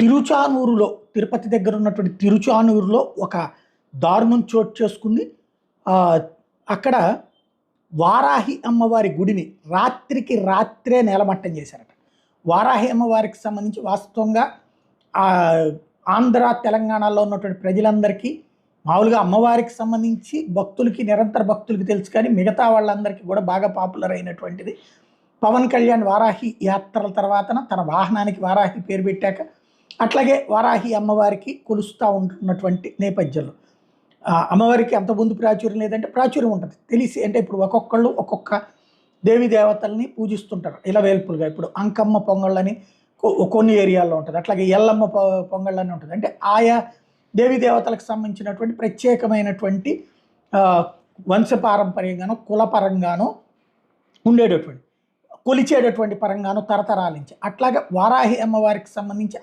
తిరుచానూరులో తిరుపతి దగ్గర ఉన్నటువంటి తిరుచానూరులో ఒక దారుణం చోటు చేసుకుంది. అక్కడ వారాహి అమ్మవారి గుడిని రాత్రికి రాత్రే నేలమట్టం చేశారట. వారాహి అమ్మవారికి సంబంధించి వాస్తవంగా ఆంధ్ర తెలంగాణలో ఉన్నటువంటి ప్రజలందరికీ మామూలుగా అమ్మవారికి సంబంధించి భక్తులకి నిరంతర భక్తులకి తెలుసు, కానీ మిగతా వాళ్ళందరికీ కూడా బాగా పాపులర్ అయినటువంటిది పవన్ కళ్యాణ్ వారాహి యాత్రల తర్వాతన తన వాహనానికి వారాహి పేరు పెట్టాక అట్లాగే వారాహి అమ్మవారికి కొలుస్తూ ఉంటున్నటువంటి నేపథ్యంలో అమ్మవారికి అంత ముందు ప్రాచుర్యం లేదంటే ప్రాచుర్యం ఉంటుంది తెలిసి, అంటే ఇప్పుడు ఒక్కొక్కళ్ళు ఒక్కొక్క దేవీ దేవతల్ని పూజిస్తుంటారు ఇలా వేల్పులుగా. ఇప్పుడు అంకమ్మ పొంగళ్ళని కొన్ని ఏరియాల్లో ఉంటుంది, అట్లాగే ఎల్లమ్మ పొంగళ్ళని ఉంటుంది. అంటే ఆయా దేవీ దేవతలకు సంబంధించినటువంటి ప్రత్యేకమైనటువంటి వంశపారంపర్యంగానో కులపరంగానో ఉండేటటువంటి కొలిచేటటువంటి పరంగానో తరతరాల నుంచి. అట్లాగే వారాహి అమ్మవారికి సంబంధించి